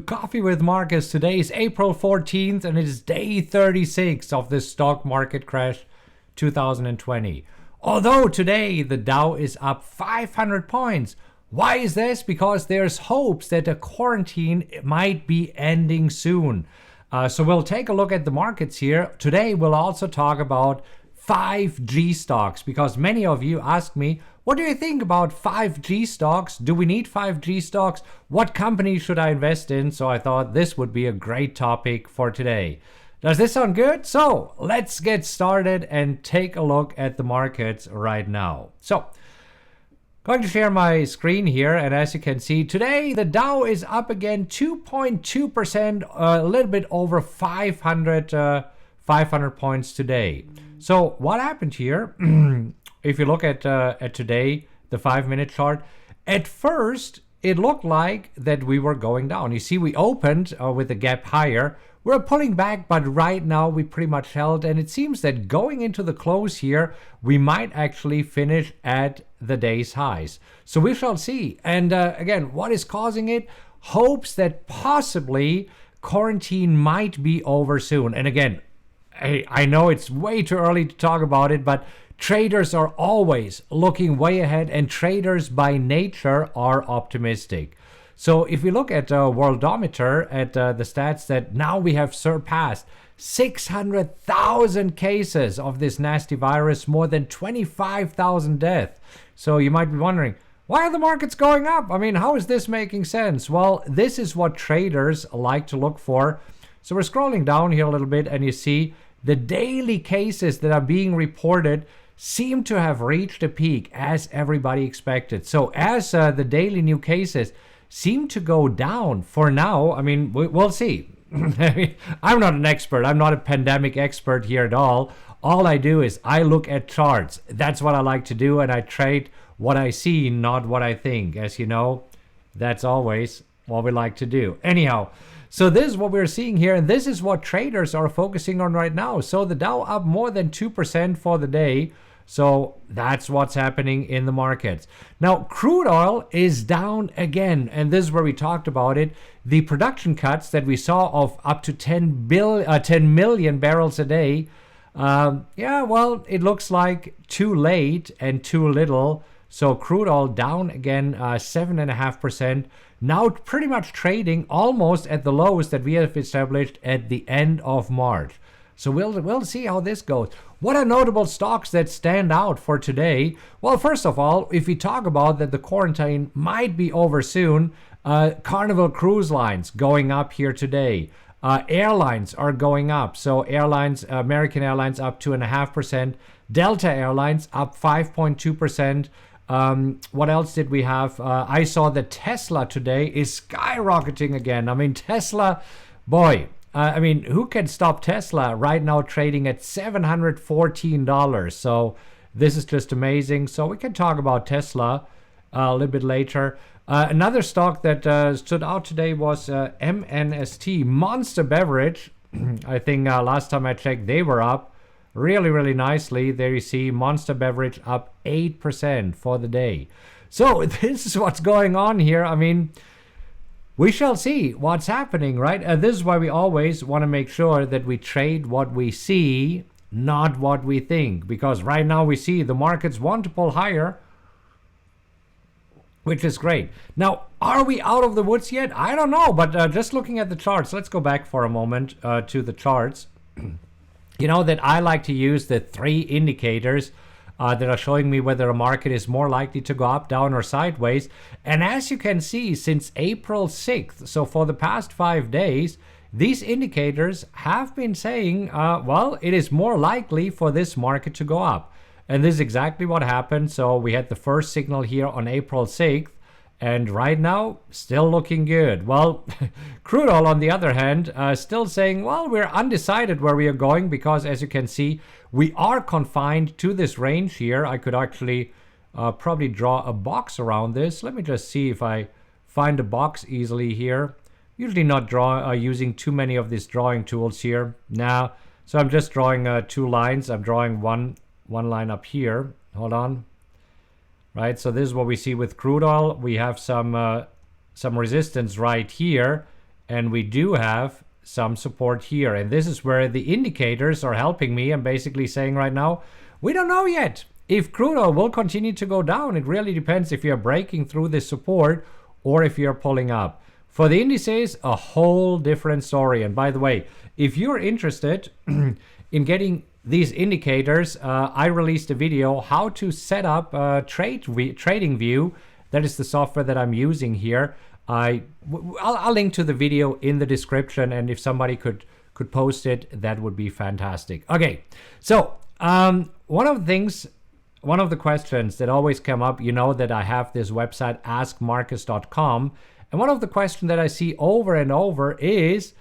Coffee with Markus. Today is April 14th and it is day 36 of the stock market crash 2020. Although today the Dow is up 500 points. Why is this? Because there's hopes that the quarantine might be ending soon. So we'll take a look at the markets here. Today we'll also talk about 5G stocks because many of you ask me, what do you think about 5G stocks? Do we need 5G stocks? What companies should I invest in? So I thought this would be a great topic for today. Does this sound good? So let's get started and take a look at the markets right now. So going to share my screen here, and as you can see today the Dow is up again 2.2%, a little bit over 500 points today. So what happened here? If you look at today, the 5-minute chart, at first it looked like that we were going down. You see, we opened with a gap higher. We're pulling back, but right now we pretty much held, and it seems that going into the close here, we might actually finish at the day's highs. So we shall see. And again, what is causing it? Hopes that possibly quarantine might be over soon. And again, I know it's way too early to talk about it, but traders are always looking way ahead, and traders by nature are optimistic. So if we look at Worldometer, at the stats that now we have surpassed 600,000 cases of this nasty virus, more than 25,000 deaths. So you might be wondering, why are the markets going up? I mean, how is this making sense? Well, this is what traders like to look for. So we're scrolling down here a little bit, and you see the daily cases that are being reported seem to have reached a peak as everybody expected. So as the daily new cases seem to go down for now, I mean, we'll see. I'm not an expert. I'm not a pandemic expert here at all. All I do is I look at charts. That's what I like to do, and I trade what I see, not what I think. As you know, that's always what we like to do. Anyhow, so this is what we're seeing here, and this is what traders are focusing on right now. So the Dow up more than 2% for the day. So that's what's happening in the markets. Now, crude oil is down again, and this is where we talked about it. The production cuts that we saw of up to 10 million barrels a day, well, it looks like too late and too little. So crude oil down again 7.5%. Now pretty much trading almost at the lows that we have established at the end of March. So we'll see how this goes. What are notable stocks that stand out for today? Well, first of all, if we talk about that the quarantine might be over soon, Carnival Cruise Lines going up here today. Airlines are going up. So airlines, American Airlines up 2.5%. Delta Airlines up 5.2%. What else did we have? I saw that Tesla today is skyrocketing again. I mean, Tesla, boy. I mean, who can stop Tesla right now trading at $714? So this is just amazing. So we can talk about Tesla a little bit later. Another stock that stood out today was MNST, Monster Beverage. I think last time I checked, they were up really, really nicely. There you see Monster Beverage up 8% for the day. So this is what's going on here. I mean, we shall see what's happening, right? This is why we always want to make sure that we trade what we see, not what we think. Because right now we see the markets want to pull higher, which is great. Now, are we out of the woods yet? I don't know, but just looking at the charts, let's go back for a moment to the charts. You know that I like to use the 3 indicators that are showing me whether a market is more likely to go up, down, or sideways. And as you can see, since April 6th, so for the past 5 days, these indicators have been saying, well, it is more likely for this market to go up. And this is exactly what happened. So we had the first signal here on April 6th. And right now, still looking good. Well, crude oil, on the other hand, still saying, well, we're undecided where we are going because, as you can see, we are confined to this range here. I could actually probably draw a box around this. Let me just see if I find a box easily here. Usually not using too many of these drawing tools here. Now, so I'm just drawing 2 lines. I'm drawing one line up here. Hold on. Right, so this is what we see with crude oil. We have some resistance right here, and we do have some support here. And this is where the indicators are helping me. I'm basically saying right now, we don't know yet if crude oil will continue to go down. It really depends if you're breaking through this support or if you're pulling up. For the indices, a whole different story. And by the way, if you're interested in getting these indicators, I released a video how to set up Trading View. That is the software that I'm using here. I'll link to the video in the description, and if somebody could post it, that would be fantastic. Okay, so one of the questions that always come up, you know that I have this website askmarkus.com, and one of the questions that I see over and over is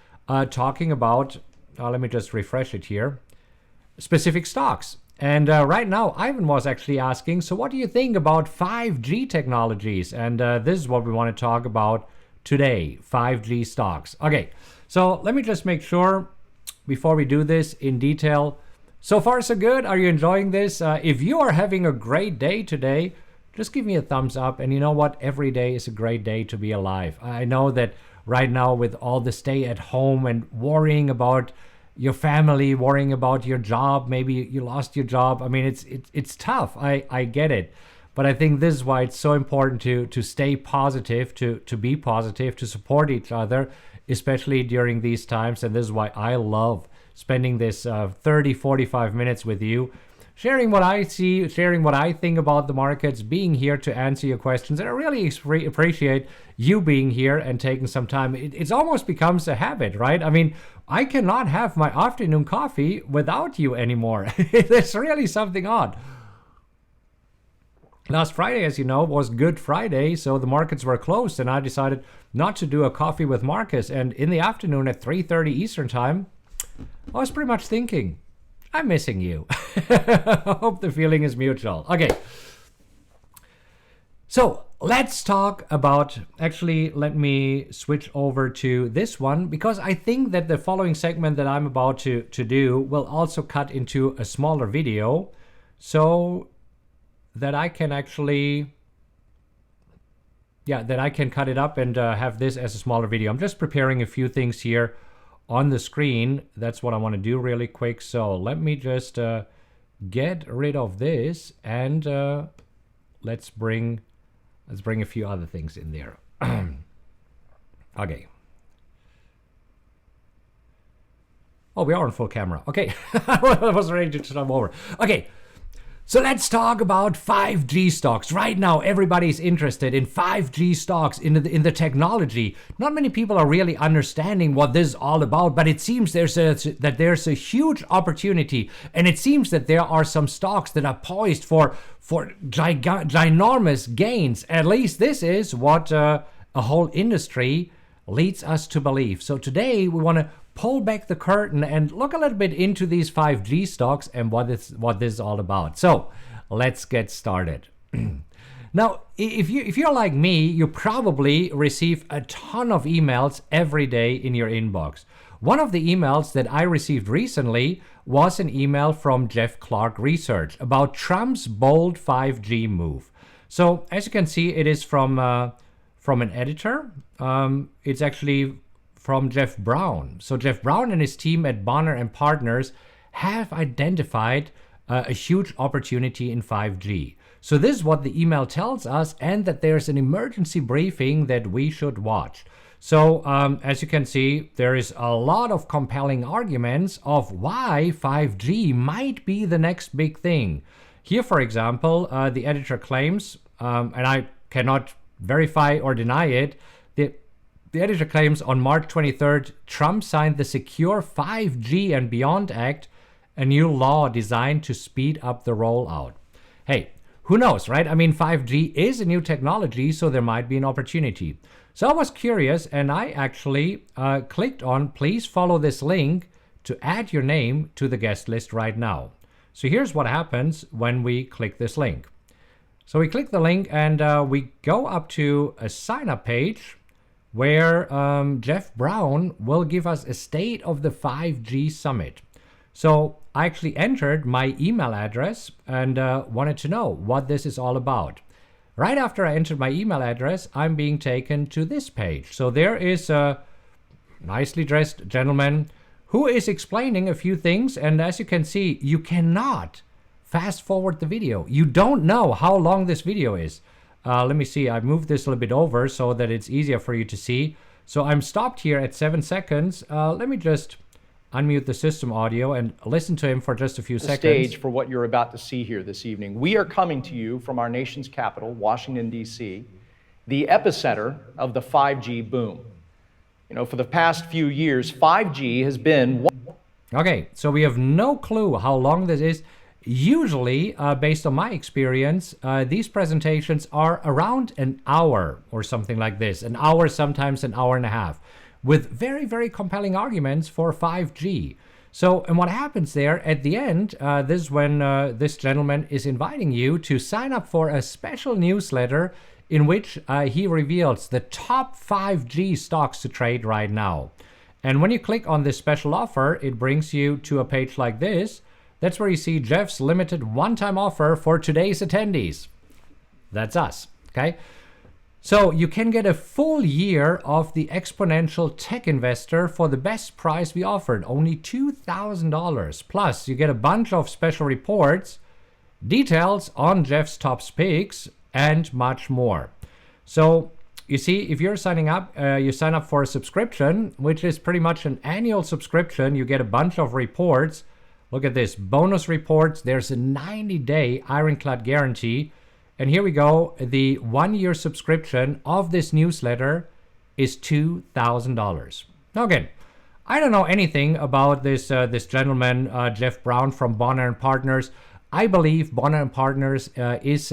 talking about, let me just refresh it here, specific stocks. And right now, Ivan was actually asking, so what do you think about 5G technologies? And this is what we want to talk about today, 5G stocks. Okay, so let me just make sure before we do this in detail. So far, so good. Are you enjoying this? If you are having a great day today, just give me a thumbs up. And you know what? Every day is a great day to be alive. I know that right now with all the stay at home and worrying about your family, worrying about your job, maybe you lost your job. I mean, it's tough. I get it. But I think this is why it's so important to stay positive, to be positive, to support each other, especially during these times. And this is why I love spending this 30, 45 minutes with you, sharing what I see, sharing what I think about the markets, being here to answer your questions. And I really appreciate you being here and taking some time. It almost becomes a habit, right? I mean, I cannot have my afternoon coffee without you anymore. It's really something odd. Last Friday, as you know, was Good Friday, so the markets were closed, and I decided not to do a coffee with Markus. And in the afternoon at 3:30 Eastern time, I was pretty much thinking, I'm missing you. I hope the feeling is mutual. Okay. So let's talk about, actually, let me switch over to this one, because I think that the following segment that I'm about to do will also cut into a smaller video so that I can actually, that I can cut it up and have this as a smaller video. I'm just preparing a few things here on the screen. That's what I want to do really quick. So let me just get rid of this, and let's bring a few other things in there. Okay. Oh, we are on full camera. Okay. I was ready to jump over. Okay. So let's talk about 5G stocks. Right now, everybody's interested in 5G stocks, in the technology. Not many people are really understanding what this is all about, but it seems there's a huge opportunity, and it seems that there are some stocks that are poised for ginormous gains. At least this is what a whole industry leads us to believe. So today we want to pull back the curtain and look a little bit into these 5G stocks and what this is all about. So let's get started. Now, if you're like me, you probably receive a ton of emails every day in your inbox. One of the emails that I received recently was an email from Jeff Clark Research about Trump's bold 5G move. So as you can see, it is from an editor. It's actually from Jeff Brown. So Jeff Brown and his team at Bonner and Partners have identified a huge opportunity in 5G. So this is what the email tells us, and that there's an emergency briefing that we should watch. So as you can see, there is a lot of compelling arguments of why 5G might be the next big thing. Here, for example, the editor claims, and I cannot verify or deny it, the editor claims on March 23rd, Trump signed the Secure 5G and Beyond Act, a new law designed to speed up the rollout. Hey, who knows, right? I mean, 5G is a new technology, so there might be an opportunity. So I was curious, and I actually clicked on, please follow this link to add your name to the guest list right now. So here's what happens when we click this link. So we click the link, and we go up to a sign-up page where Jeff Brown will give us a state of the 5G summit. So I actually entered my email address and wanted to know what this is all about. Right after I entered my email address, I'm being taken to this page. So there is a nicely dressed gentleman who is explaining a few things. And as you can see, you cannot fast forward the video. You don't know how long this video is. Let me see. I moved this a little bit over so that it's easier for you to see. So I'm stopped here at 7 seconds. Let me just unmute the system audio and listen to him for just a few seconds. Stage for what you're about to see here this evening. We are coming to you from our nation's capital, Washington, D.C., the epicenter of the 5G boom. You know, for the past few years, 5G has been... Okay, so we have no clue how long this is. Usually, based on my experience, these presentations are around an hour or something like this. An hour, sometimes an hour and a half, with very, very compelling arguments for 5G. So, and what happens there at the end, this is when this gentleman is inviting you to sign up for a special newsletter in which he reveals the top 5G stocks to trade right now. And when you click on this special offer, it brings you to a page like this. That's where you see Jeff's limited one-time offer for today's attendees. That's us, okay? So you can get a full year of the Exponential Tech Investor for the best price we offered, only $2,000. Plus, you get a bunch of special reports, details on Jeff's top picks, and much more. So you see, if you're signing up, you sign up for a subscription, which is pretty much an annual subscription. You get a bunch of reports. Look at this, bonus reports. There's a 90-day ironclad guarantee. And here we go. The 1-year subscription of this newsletter is $2,000. Now again, I don't know anything about this this gentleman, Jeff Brown from Bonner & Partners. I believe Bonner & Partners is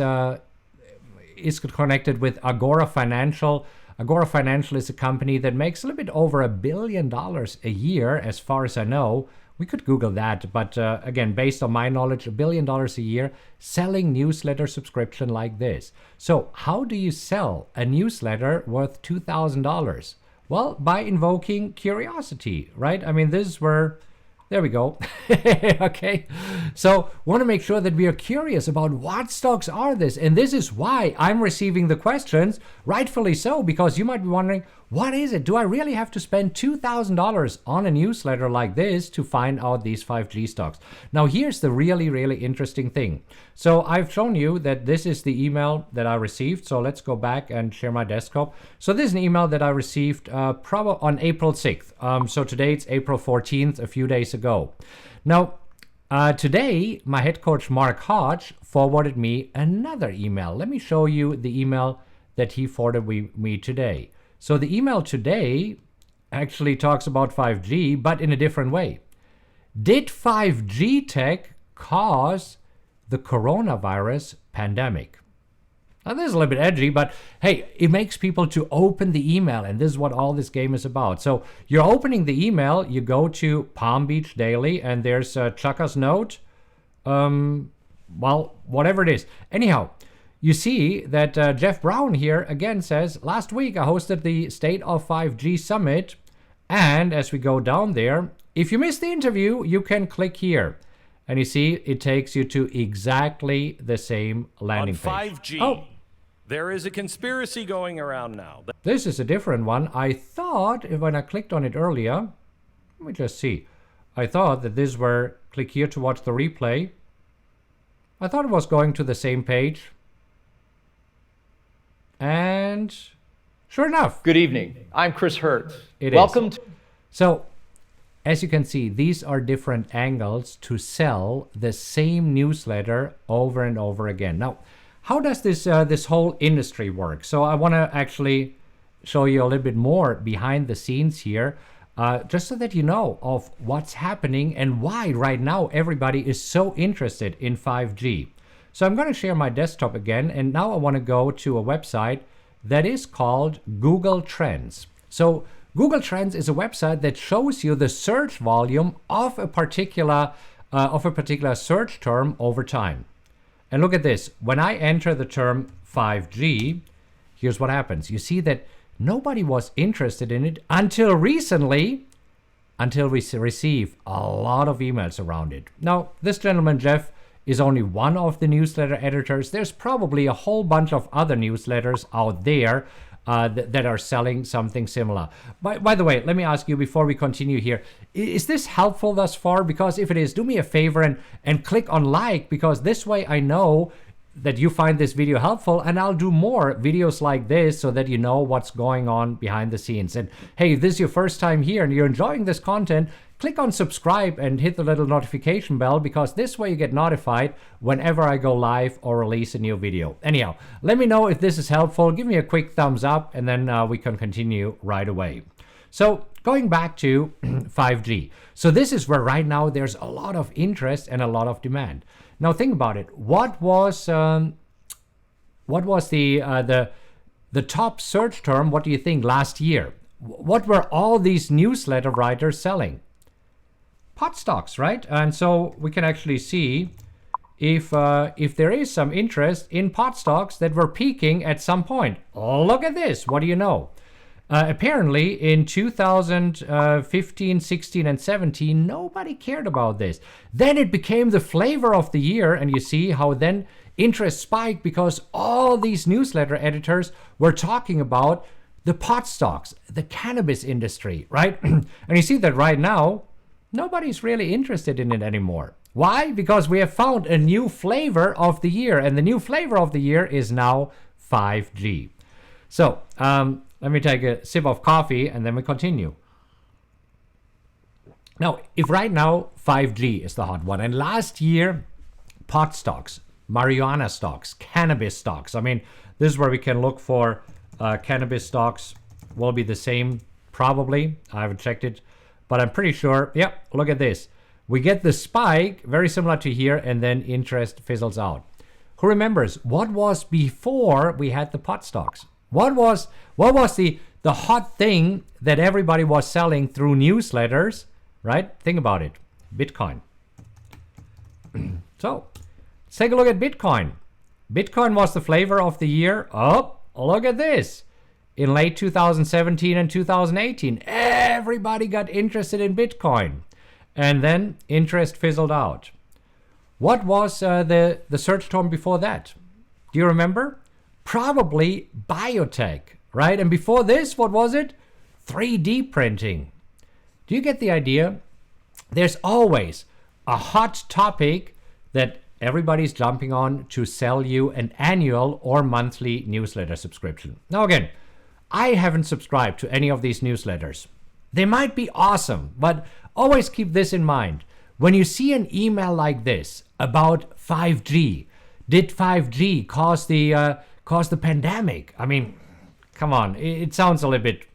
connected with Agora Financial. Agora Financial is a company that makes a little bit over $1 billion a year, as far as I know. We could Google that, but again, based on my knowledge, $1 billion a year selling newsletter subscription like this. So how do you sell a newsletter worth $2,000? Well, by invoking curiosity, right? I mean, this is where, there we go. Okay, so want to make sure that we are curious about what stocks are this, and this is why I'm receiving the questions, rightfully so, because you might be wondering, what is it? Do I really have to spend $2,000 on a newsletter like this to find out these 5G stocks? Now, here's the really, really interesting thing. So I've shown you that this is the email that I received. So let's go back and share my desktop. So this is an email that I received probably on April 6th. So today it's April 14th, a few days ago. Now, today, my head coach, Mark Hodge, forwarded me another email. Let me show you the email that he forwarded me today. So the email today actually talks about 5G, but in a different way. Did 5G tech cause the coronavirus pandemic? Now, this is a little bit edgy, but hey, it makes people to open the email, and this is what all this game is about. So you're opening the email, you go to Palm Beach Daily, and there's Chaka's note. Well, whatever it is. Anyhow, you see that Jeff Brown here again says, last week I hosted the State of 5G Summit, and as we go down there, if you missed the interview, you can click here. And you see, it takes you to exactly the same landing page. On 5G, there is a conspiracy going around now. This is a different one. I thought, when I clicked on it earlier, let me just see. I thought that this were, click here to watch the replay. I thought it was going to the same page. And sure enough. Good evening. I'm Chris Hurt. Welcome to... So, as you can see, these are different angles to sell the same newsletter over and over again. Now, how does this whole industry work? So I want to actually show you a little bit more behind the scenes here, just so that you know of what's happening and why right now everybody is so interested in 5G. So I'm going to share my desktop again, and now I want to go to a website that is called Google Trends. So Google Trends is a website that shows you the search volume of a particular search term over time. And look at this. When I enter the term 5G, here's what happens. You see that nobody was interested in it until recently, until we receive a lot of emails around it. Now, this gentleman, Jeff, is only one of the newsletter editors. There's probably a whole bunch of other newsletters out there. that are selling something similar. By the way, let me ask you before we continue here, is this helpful thus far? Because if it is, do me a favor and click on like, because this way I know that you find this video helpful, and I'll do more videos like this so that you know what's going on behind the scenes. And hey, if this is your first time here and you're enjoying this content, click on subscribe and hit the little notification bell, because this way you get notified whenever I go live or release a new video. Anyhow, let me know if this is helpful. Give me a quick thumbs up, and then we can continue right away. So going back to 5G. So this is where right now there's a lot of interest and a lot of demand. Now think about it. What was the top search term? What do you think last year? What were all these newsletter writers selling? Pot stocks, right? And so we can actually see if there is some interest in pot stocks that were peaking at some point. Oh, look at this. What do you know? Apparently in 2015, 16, and 17, nobody cared about this. Then it became the flavor of the year, and you see how then interest spiked because all these newsletter editors were talking about the pot stocks, the cannabis industry, right? And you see that right now, nobody's really interested in it anymore. Why? Because we have found a new flavor of the year, and the new flavor of the year is now 5G. So, let me take a sip of coffee and then we continue. Now, if right now 5G is the hot one, and last year pot stocks, marijuana stocks, cannabis stocks, I mean, this is where we can look for cannabis stocks will be the same, probably. I haven't checked it, but I'm pretty sure. Yep, look at this. We get the spike, very similar to here, and then interest fizzles out. Who remembers what was before we had the pot stocks? What was the hot thing that everybody was selling through newsletters, right? Think about it. Bitcoin. So let's take a look at Bitcoin. Bitcoin was the flavor of the year. Oh, look at this. In late 2017 and 2018, everybody got interested in Bitcoin. And then interest fizzled out. What was the search term before that? Do you remember? Probably biotech, right? And before this, what was it? 3D printing. Do you get the idea? There's always a hot topic that everybody's jumping on to sell you an annual or monthly newsletter subscription. Now again, I haven't subscribed to any of these newsletters. They might be awesome, but always keep this in mind. When you see an email like this about 5G, did 5G cause the pandemic? I mean, come on, it sounds a little bit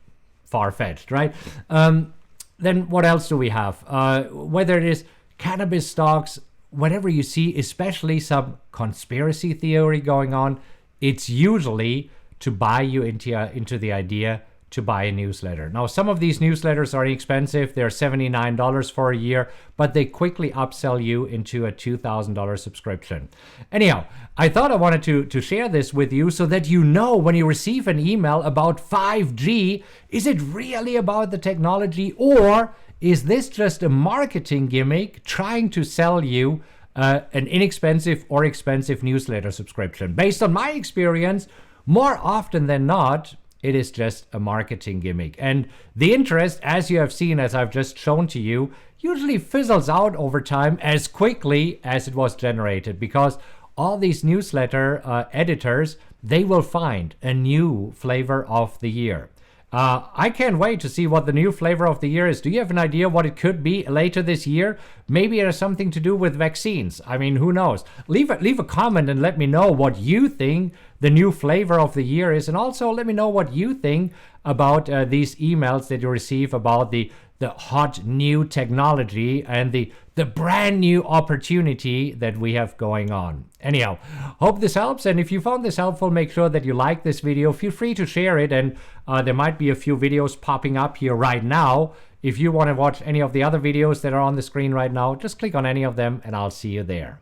far-fetched, right? Then what else do we have? Whether it is cannabis stocks, whatever you see, especially some conspiracy theory going on, it's usually to buy you into the idea to buy a newsletter. Now, some of these newsletters are expensive. They're $79 for a year, but they quickly upsell you into a $2,000 subscription. Anyhow, I thought I wanted to share this with you so that you know when you receive an email about 5G, is it really about the technology, or is this just a marketing gimmick trying to sell you an inexpensive or expensive newsletter subscription? Based on my experience, more often than not, it is just a marketing gimmick. And the interest, as you have seen, as I've just shown to you, usually fizzles out over time as quickly as it was generated, because all these newsletter editors, they will find a new flavor of the year. I can't wait to see what the new flavor of the year is. Do you have an idea what it could be later this year? Maybe it has something to do with vaccines. I mean, who knows? Leave a comment and let me know what you think the new flavor of the year is. And also let me know what you think about these emails that you receive about the hot new technology and the brand new opportunity that we have going on. Anyhow, hope this helps. And if you found this helpful, make sure that you like this video. Feel free to share it. And there might be a few videos popping up here right now. If you want to watch any of the other videos that are on the screen right now, just click on any of them and I'll see you there.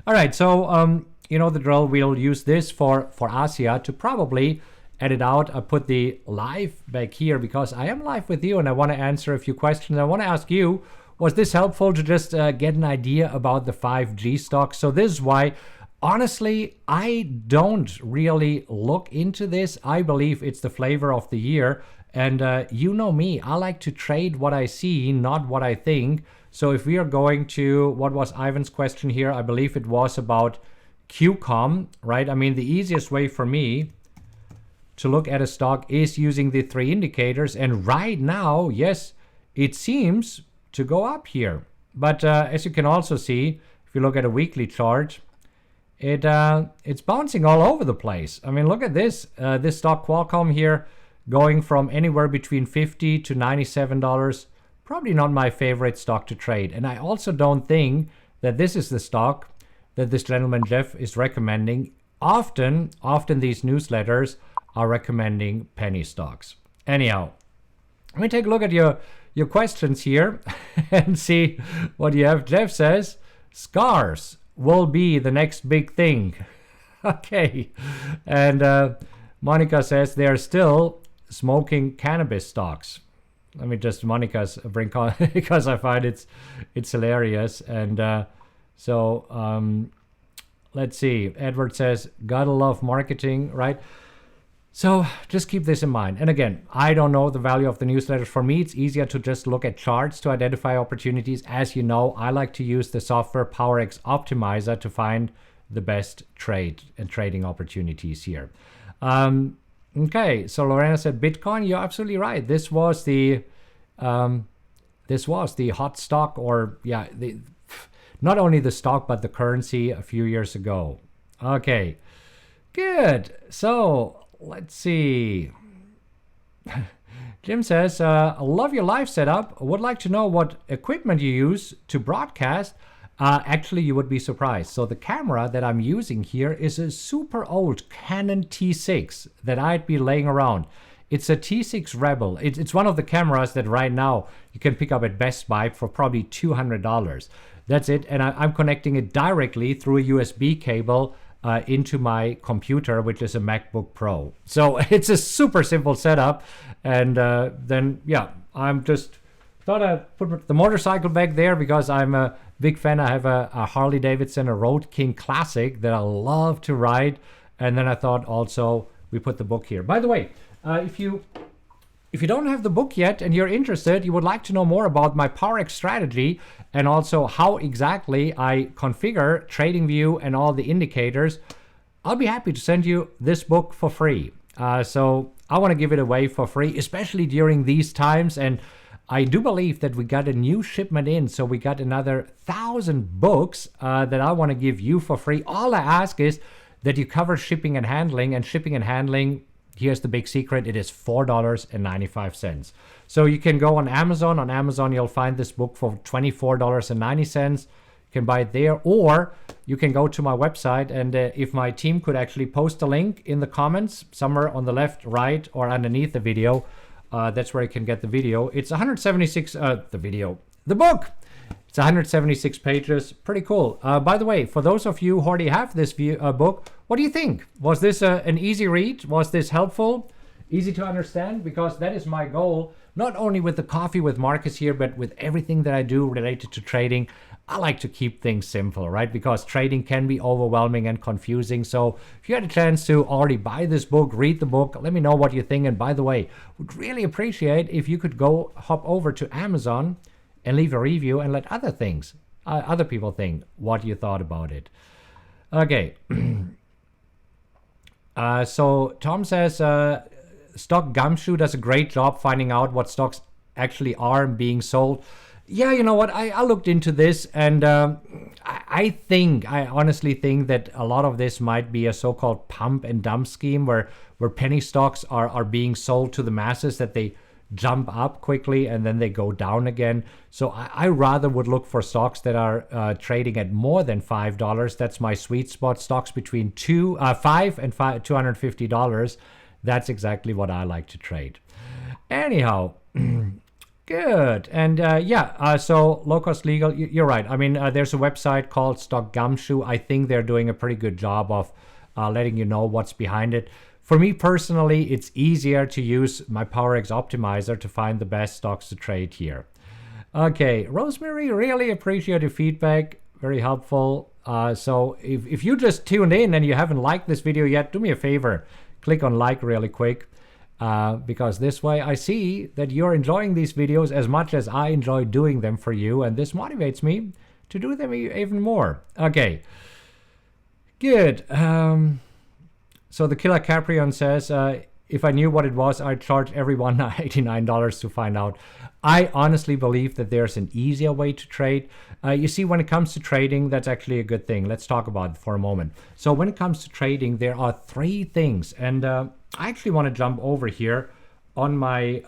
All right, so you know the drill. We'll use this for Asia to probably edit out. I put the live back here because I am live with you and I want to answer a few questions. I want to ask you, was this helpful to just get an idea about the 5G stocks? So this is why Honestly, I don't really look into this. I believe it's the flavor of the year. And you know me, I like to trade what I see, not what I think. So if we are going to, what was Ivan's question here? I believe it was about QCOM, right? I mean, the easiest way for me to look at a stock is using the 3 indicators. And right now, yes, it seems to go up here. But as you can also see, if you look at a weekly chart, it's bouncing all over the place. I mean, look at this. This stock Qualcomm here, going from anywhere between $50 to $97. Probably not my favorite stock to trade. And I also don't think that this is the stock that this gentleman Jeff is recommending. Often these newsletters are recommending penny stocks. Anyhow, let me take a look at your questions here and see what you have. Jeff says, scars will be the next big thing. Okay. And Monica says they're still smoking cannabis stocks. Let me just Monica's bring on because I find it's hilarious. And let's see. Edward says, gotta love marketing, right? So just keep this in mind. And again, I don't know the value of the newsletters. For me, it's easier to just look at charts to identify opportunities. As you know, I like to use the software PowerX Optimizer to find the best trade and trading opportunities here. Okay, so Lorena said Bitcoin. You're absolutely right. This was the hot stock, or yeah, not only the stock but the currency a few years ago. Okay, good. So let's see. Jim says, I love your live setup. Would like to know what equipment you use to broadcast. Actually, you would be surprised. So the camera that I'm using here is a super old Canon T6 that I'd be laying around. It's a T6 Rebel. It's one of the cameras that right now you can pick up at Best Buy for probably $200. That's it. And I'm connecting it directly through a USB cable into my computer, which is a MacBook Pro. So it's a super simple setup. And then, yeah, I'm just thought I'd put the motorcycle back there because I'm a big fan. I have a Harley Davidson, a Road King Classic that I love to ride. And then I thought also we put the book here. By the way, if you don't have the book yet and you're interested, you would like to know more about my PowerX strategy and also how exactly I configure TradingView and all the indicators, I'll be happy to send you this book for free. So I want to give it away for free, especially during these times. And I do believe that we got a new shipment in, so we got another 1,000 books that I want to give you for free. All I ask is that you cover shipping and handling, and shipping and handling, here's the big secret, it is $4.95. So you can go on Amazon. On Amazon, you'll find this book for $24.90. You can buy it there, or you can go to my website, and if my team could actually post a link in the comments somewhere on the left, right, or underneath the video, that's where you can get the video. It's 176, the book. It's 176 pages, pretty cool. By the way, for those of you who already have this book, what do you think? Was this an easy read? Was this helpful? Easy to understand? Because that is my goal, not only with the Coffee with Markus here, but with everything that I do related to trading. I like to keep things simple, right? Because trading can be overwhelming and confusing. So if you had a chance to already buy this book, read the book, let me know what you think. And by the way, would really appreciate if you could go hop over to Amazon and leave a review and let other people think what you thought about it. Okay. So Tom says, Stock Gumshoe does a great job finding out what stocks actually are being sold. Yeah, you know what? I looked into this, and I honestly think that a lot of this might be a so-called pump and dump scheme where penny stocks are being sold to the masses, that they jump up quickly and then they go down again. So I rather would look for stocks that are trading at more than $5. That's my sweet spot. Stocks between $5 and $250. That's exactly what I like to trade. Anyhow. Good. And so low cost legal, you're right. I mean, there's a website called Stock Gumshoe. I think they're doing a pretty good job of letting you know what's behind it. For me personally, it's easier to use my PowerX Optimizer to find the best stocks to trade here. Okay, Rosemary, really appreciate your feedback. very helpful. So if you just tuned in and you haven't liked this video yet, do me a favor, click on like really quick, because this way I see that you're enjoying these videos as much as I enjoy doing them for you, and this motivates me to do them even more. Okay, good. So the Killer Caprion says, if I knew what it was, I'd charge everyone $89 to find out. I honestly believe that there's an easier way to trade. You see, when it comes to trading, that's actually a good thing. Let's talk about it for a moment. So when it comes to trading, there are 3 things. And I actually want to jump over here on my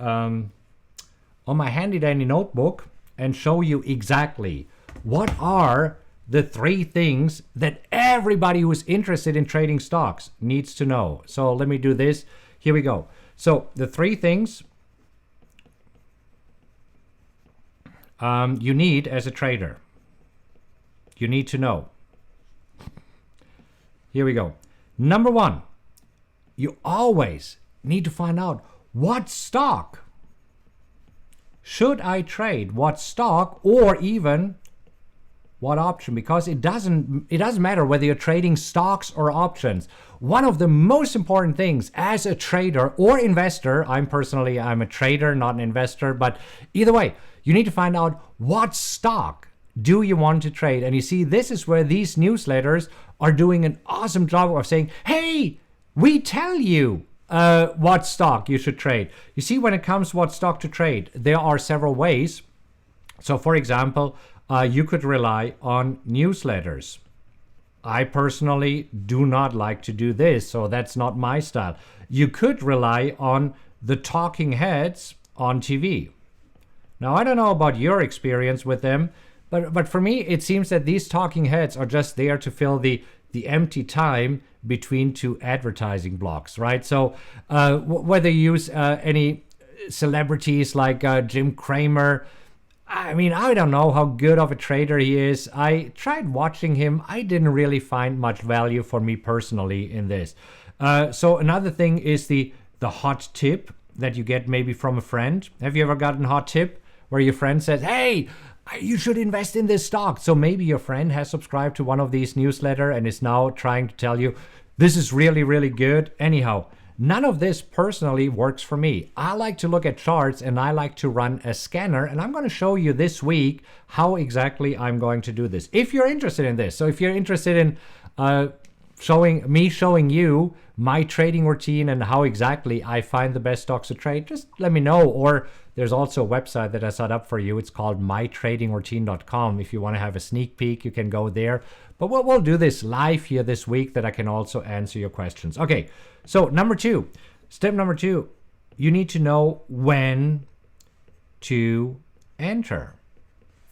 handy dandy notebook and show you exactly what are the 3 things that everybody who's interested in trading stocks needs to know. So let me do this. Here we go. So the 3 things you need as a trader. You need to know. Here we go. Number 1, you always need to find out what stock should I trade, what stock, or even what option, because it doesn't matter whether you're trading stocks or options. One of the most important things as a trader or investor, I'm a trader, not an investor, but either way, you need to find out what stock do you want to trade. And you see, this is where these newsletters are doing an awesome job of saying, hey, we tell you what stock you should trade. You see, when it comes to what stock to trade, there are several ways. So for example, you could rely on newsletters. I personally do not like to do this, so that's not my style. You could rely on the talking heads on TV. Now, I don't know about your experience with them, but for me, it seems that these talking heads are just there to fill the empty time between 2 advertising blocks, right? So whether you use any celebrities like Jim Cramer, I mean, I don't know how good of a trader he is. I tried watching him. I didn't really find much value for me personally in this. So another thing is the hot tip that you get maybe from a friend. Have you ever gotten a hot tip where your friend says, hey, you should invest in this stock? So maybe your friend has subscribed to one of these newsletters and is now trying to tell you, this is really, really good. Anyhow, none of this personally works for me. I like to look at charts and I like to run a scanner, and I'm going to show you this week how exactly I'm going to do this. If you're interested in this, so if you're interested in showing you my trading routine and how exactly I find the best stocks to trade, just let me know. Or there's also a website that I set up for you. It's called mytradingroutine.com. If you want to have a sneak peek, you can go there. But we'll do this live here this week that I can also answer your questions. Okay, so step number two, you need to know when to enter.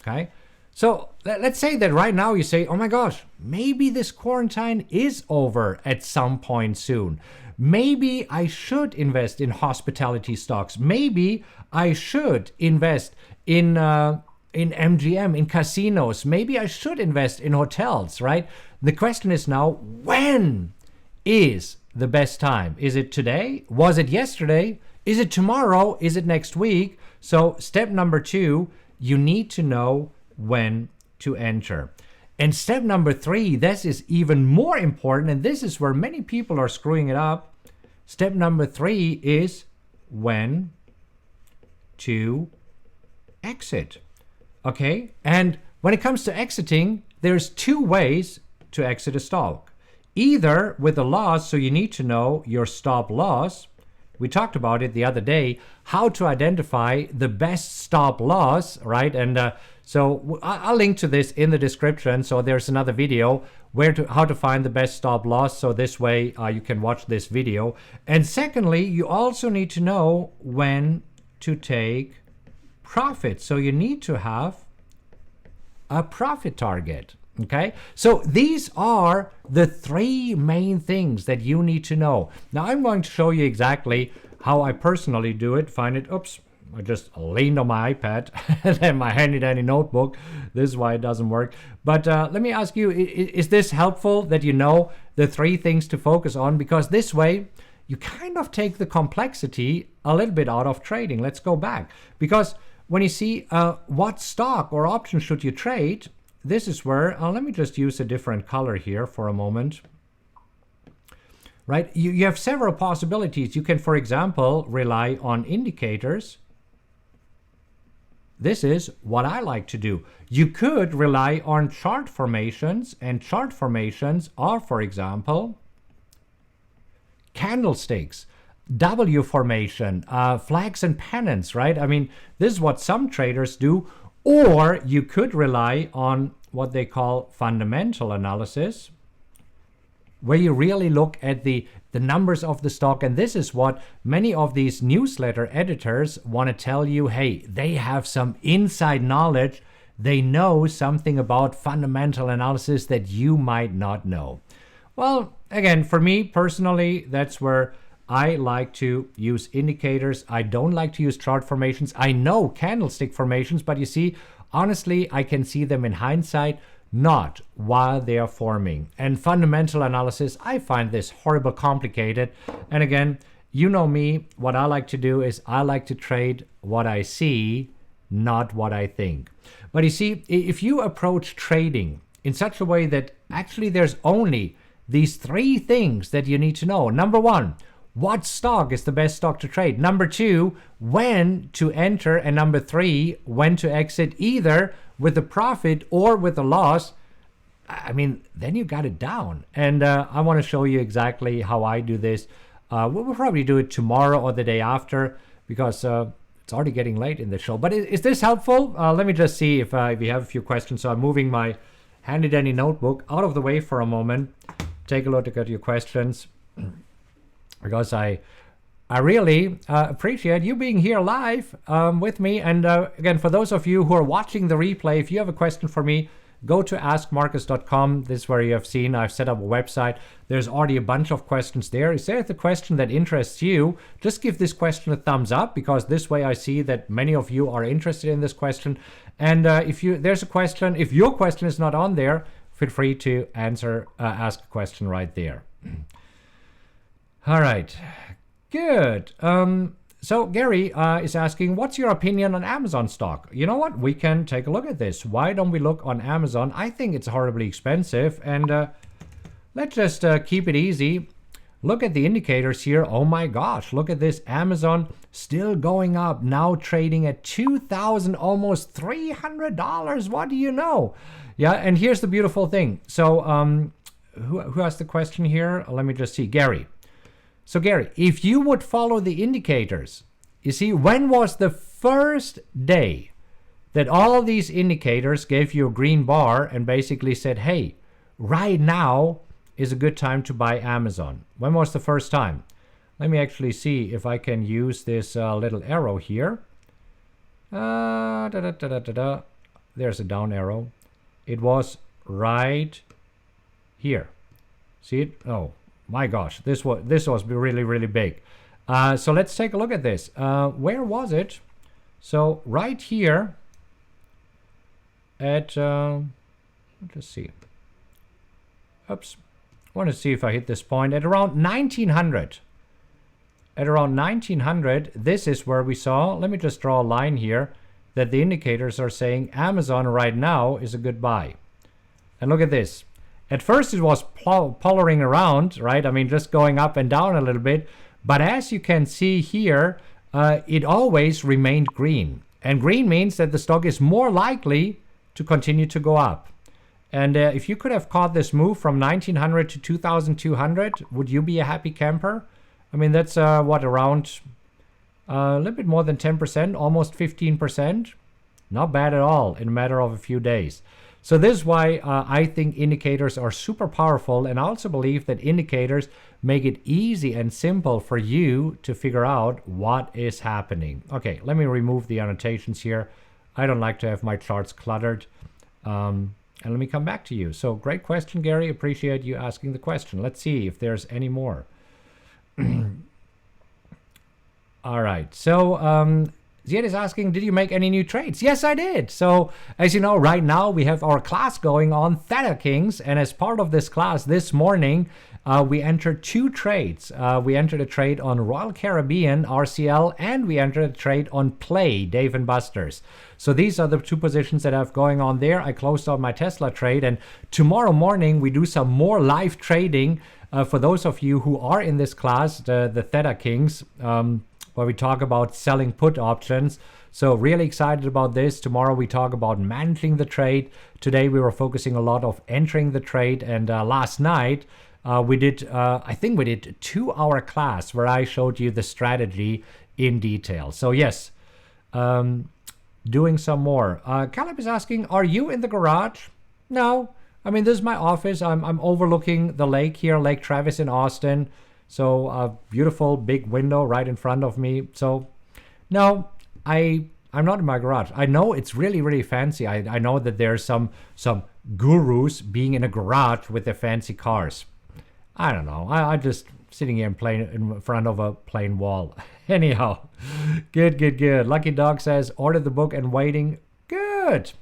Okay, so let's say that right now you say, oh my gosh, maybe this quarantine is over at some point soon. Maybe I should invest in hospitality stocks. Maybe I should invest in MGM, in casinos. Maybe I should invest in hotels, right? The question is now, when is the best time? Is it today? Was it yesterday? Is it tomorrow? Is it next week? So step number 2, you need to know when to enter. And step number 3, this is even more important, and this is where many people are screwing it up. Step number 3 is when to exit. Okay, and when it comes to exiting, there's 2 ways to exit a stock. Either with a loss, so you need to know your stop loss. We talked about it the other day, how to identify the best stop loss, right? And so I'll link to this in the description. So there's another video how to find the best stop loss. So this way you can watch this video. And secondly, you also need to know when to take profit. So you need to have a profit target. Okay, so these are the 3 main things that you need to know. Now I'm going to show you exactly how I personally do it. Oops, I just leaned on my iPad and my handy dandy notebook. This is why it doesn't work. But let me ask you, is this helpful that you know the 3 things to focus on? Because this way you kind of take the complexity a little bit out of trading. Let's go back. Because when you see what stock or option should you trade, this is where, let me just use a different color here for a moment. Right, you have several possibilities. You can, for example, rely on indicators. This is what I like to do. You could rely on chart formations, and chart formations are, for example, candlesticks, W formation, flags and pennants, right? I mean, this is what some traders do. Or you could rely on what they call fundamental analysis, where you really look at the numbers of the stock. And this is what many of these newsletter editors want to tell you. Hey, they have some inside knowledge. They know something about fundamental analysis that you might not know. Well, again, for me personally, that's where I like to use indicators. I don't like to use chart formations. I know candlestick formations, but you see, honestly, I can see them in hindsight, not while they are forming. And fundamental analysis, I find this horrible complicated. And again, you know me, what I like to do is I like to trade what I see, not what I think. But you see, if you approach trading in such a way that actually there's only these three things that you need to know. Number one, what stock is the best stock to trade? Number two, when to enter. And number three, when to exit, either with a profit or with a loss. I mean, then you got it down. And I want to show you exactly how I do this. We'll probably do it tomorrow or the day after, because it's already getting late in the show. But is this helpful? Let me just see if you have a few questions. So I'm moving my handy dandy notebook out of the way for a moment. Take a look at your questions, because I really appreciate you being here live with me. And again, for those of you who are watching the replay, if you have a question for me, go to askmarkus.com. This is where you have seen I've set up a website. There's already a bunch of questions there. Is there the question that interests you? Just give this question a thumbs up, because this way I see that many of you are interested in this question. And if there's a question, if your question is not on there, feel free to ask a question right there. All right, good. So Gary is asking, what's your opinion on Amazon stock? You know what? We can take a look at this. Why don't we look on Amazon? I think it's horribly expensive. And let's just keep it easy. Look at the indicators here. Oh my gosh, look at this. Amazon still going up, now trading at $2,000, almost $300. What do you know? Yeah, and here's the beautiful thing. So who asked the question here? Let me just see. Gary. So Gary, if you would follow the indicators, you see, when was the first day that all these indicators gave you a green bar and basically said, hey, right now is a good time to buy Amazon? When was the first time? Let me actually see if I can use this little arrow here. There's a down arrow. It was right here. See it? Oh my gosh, this was really, really big. So let's take a look at this. Where was it? So right here at, let's see. Oops. I want to see if I hit this point at around 1900. At around 1900, this is where we saw, let me just draw a line here, that the indicators are saying Amazon right now is a good buy. And look at this. At first it was pollering around, right? I mean, just going up and down a little bit. But as you can see here, it always remained green. And green means that the stock is more likely to continue to go up. And if you could have caught this move from 1900 to 2200, would you be a happy camper? I mean, that's around a little bit more than 10%, almost 15%. Not bad at all in a matter of a few days. So this is why I think indicators are super powerful. And I also believe that indicators make it easy and simple for you to figure out what is happening. Okay, let me remove the annotations here. I don't like to have my charts cluttered. And let me come back to you. So great question, Gary. Appreciate you asking the question. Let's see if there's any more. All right. So Ziet is asking, did you make any new trades? Yes, I did. So as you know, right now we have our class going on, Theta Kings. And as part of this class this morning, we entered 2 trades. We entered a trade on Royal Caribbean, RCL, and we entered a trade on Play, Dave & Buster's. So these are the 2 positions that I have going on there. I closed out my Tesla trade, and tomorrow morning we do some more live trading for those of you who are in this class, the Theta Kings, where we talk about selling put options. So really excited about this. Tomorrow we talk about managing the trade. Today we were focusing a lot of entering the trade, and last night we did, I think we did a 2-hour class where I showed you the strategy in detail. So yes, doing some more. Caleb is asking, are you in the garage? No. I mean, this is my office. I'm overlooking the lake here, Lake Travis in Austin. So a beautiful big window right in front of me. So no, I'm not in my garage. I know it's really, really fancy. I know that there's some gurus being in a garage with their fancy cars. I don't know. I'm just sitting here in front of a plain wall. Anyhow, good. Lucky Dog says, ordered the book and waiting. Good.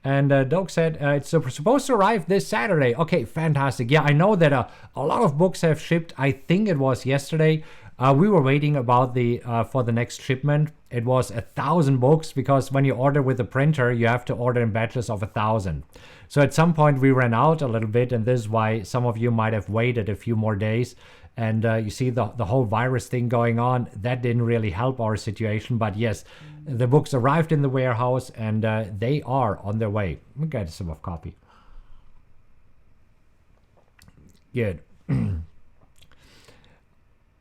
And Doug said, it's supposed to arrive this Saturday. Okay, fantastic. Yeah, I know that a lot of books have shipped. I think it was yesterday. We were waiting about for the next shipment. It was 1,000 books, because when you order with a printer, you have to order in batches of 1,000. So at some point we ran out a little bit, and this is why some of you might have waited a few more days. And you see the whole virus thing going on. That didn't really help our situation. But yes, the books arrived in the warehouse, and they are on their way. Let me get a sip of coffee. Good.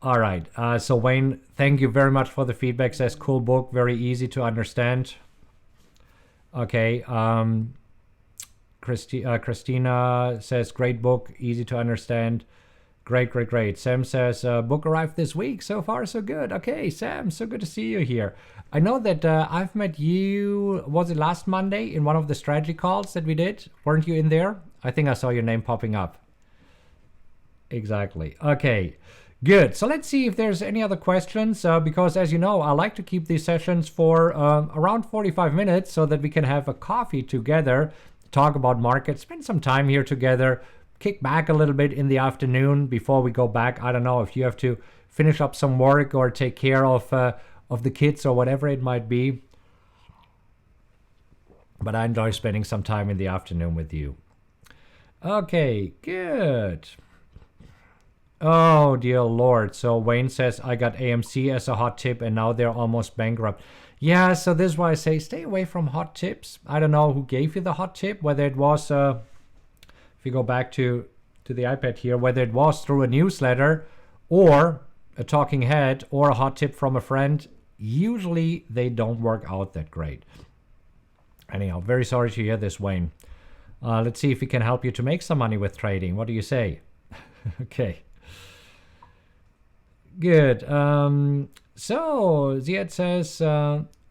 All right. So Wayne, thank you very much for the feedback. Says cool book, very easy to understand. Okay. Christina says great book, easy to understand. Great. Sam says, book arrived this week. So far, so good. Okay, Sam, so good to see you here. I know that I've met you, was it last Monday, in one of the strategy calls that we did? Weren't you in there? I think I saw your name popping up. Exactly. Okay, good. So let's see if there's any other questions, because as you know, I like to keep these sessions for around 45 minutes so that we can have a coffee together, talk about markets, spend some time here together, kick back a little bit in the afternoon before we go back. I don't know if you have to finish up some work or take care of the kids or whatever it might be. But I enjoy spending some time in the afternoon with you. Okay, good. Oh, dear Lord. So Wayne says, I got AMC as a hot tip and now they're almost bankrupt. Yeah, so this is why I say stay away from hot tips. I don't know who gave you the hot tip, whether it was... if you go back to the iPad here, whether it was through a newsletter or a talking head or a hot tip from a friend, usually they don't work out that great. Anyhow, very sorry to hear this, Wayne. Let's see if we can help you to make some money with trading. What do you say? Okay. Good. So Ziad says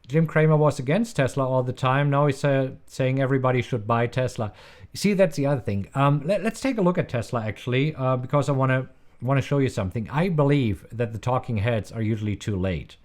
Jim Cramer was against Tesla all the time. Now he's saying everybody should buy Tesla. See, that's the other thing. Let's take a look at Tesla, actually, because I want to show you something. I believe that the talking heads are usually too late,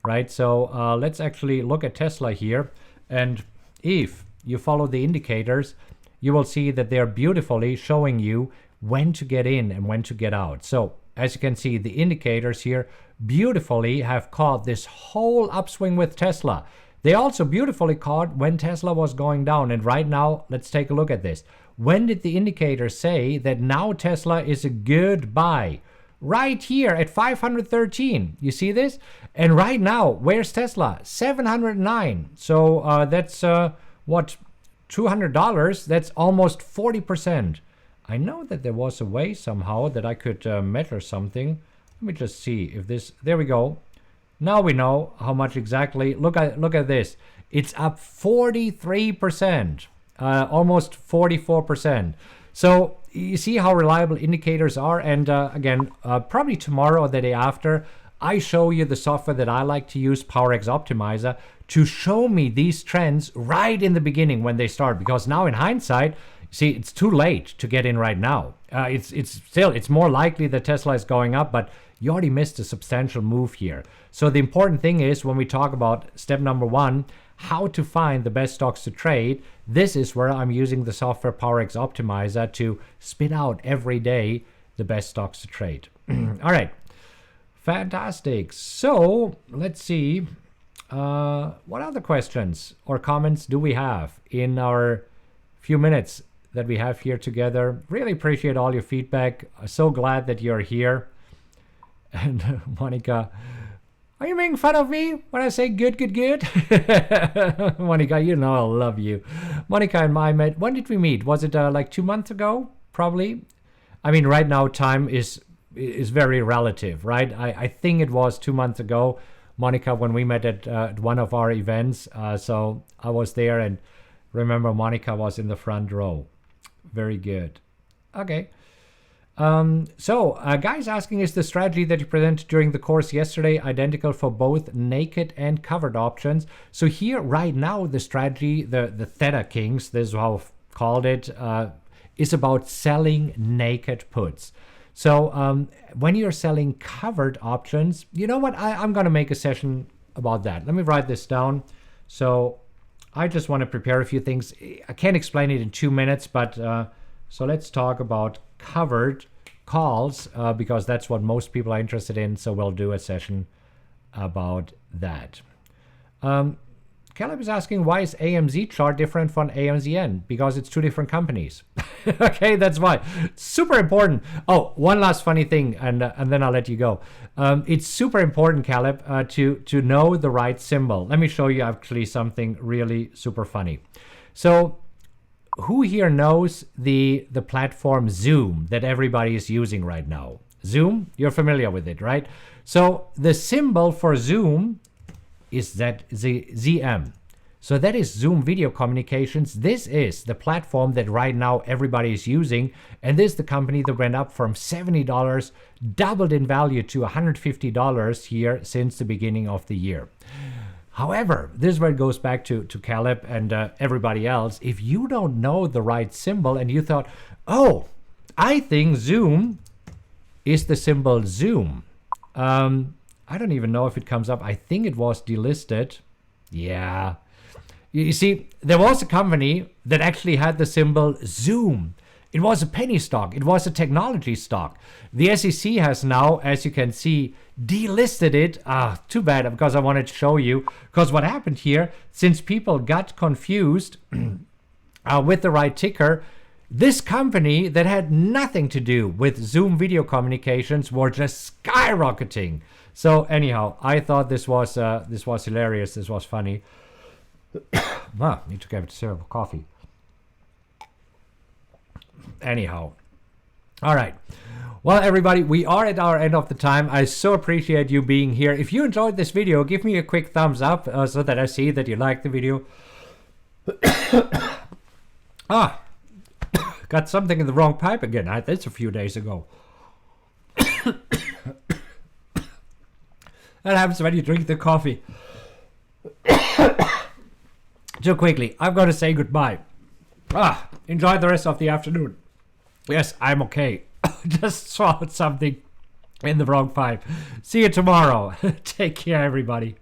right? So let's actually look at Tesla here. And if you follow the indicators, you will see that they're beautifully showing you when to get in and when to get out. So as you can see, the indicators here beautifully have caught this whole upswing with Tesla. They also beautifully caught when Tesla was going down. And right now, let's take a look at this. When did the indicator say that now Tesla is a good buy? Right here at 513. You see this? And right now, where's Tesla? 709. So that's what, $200? That's almost 40%. I know that there was a way somehow that I could measure something. Let me just see if this, there we go. Now we know how much exactly. Look at this. It's up 43%, almost 44%. So you see how reliable indicators are. And again, probably tomorrow or the day after, I show you the software that I like to use, PowerX Optimizer, to show me these trends right in the beginning when they start. Because now in hindsight, see, it's too late to get in right now. It's more likely that Tesla is going up, but you already missed a substantial move here. So the important thing is, when we talk about step number 1, how to find the best stocks to trade, this is where I'm using the software PowerX Optimizer to spit out every day the best stocks to trade. All right. Fantastic. So let's see. What other questions or comments do we have in our few minutes that we have here together? Really appreciate all your feedback. So glad that you're here. And Monica, are you making fun of me when I say good, good, good? Monica, you know I love you. Monica and I met, when did we meet? Was it like 2 months ago? Probably. I mean, right now time is very relative, right? I think it was 2 months ago, Monica, when we met at one of our events. So I was there and remember Monica was in the front row. Very good. Okay. Guys asking, is the strategy that you presented during the course yesterday identical for both naked and covered options? So here right now, the strategy, the Theta Kings, this is how I've called it, is about selling naked puts. So when you're selling covered options, you know what? I'm going to make a session about that. Let me write this down. So I just want to prepare a few things. I can't explain it in 2 minutes, but so let's talk about covered calls because that's what most people are interested in. So we'll do a session about that. Caleb is asking, why is AMZ chart different from AMGN? Because it's two different companies. Okay, that's why. Super important. Oh, one last funny thing, and then I'll let you go. It's super important, Caleb, to know the right symbol. Let me show you actually something really super funny. So who here knows the platform Zoom that everybody is using right now? Zoom, you're familiar with it, right? So the symbol for Zoom is ZM. So that is Zoom Video Communications. This is the platform that right now everybody is using. And this is the company that went up from $70, doubled in value to $150 here since the beginning of the year. However, this is where it goes back to Caleb and everybody else. If you don't know the right symbol and you thought, oh, I think Zoom is the symbol Zoom. I don't even know if it comes up. I think it was delisted. Yeah. You see, there was a company that actually had the symbol Zoom. It was a penny stock. It was a technology stock. The SEC has now, as you can see, delisted it. Too bad, because I wanted to show you. Because what happened here, since people got confused with the right ticker, this company that had nothing to do with Zoom Video Communications were just skyrocketing. So anyhow, I thought this was hilarious. This was funny. Need to get a sip of coffee. Anyhow, all right. Well, everybody, we are at our end of the time. I so appreciate you being here. If you enjoyed this video, give me a quick thumbs up so that I see that you liked the video. Got something in the wrong pipe again. That's a few days ago. That happens when you drink the coffee. Too quickly, I'm going to say goodbye. Enjoy the rest of the afternoon. Yes, I'm okay. Just swallowed something in the wrong pipe. See you tomorrow. Take care, everybody.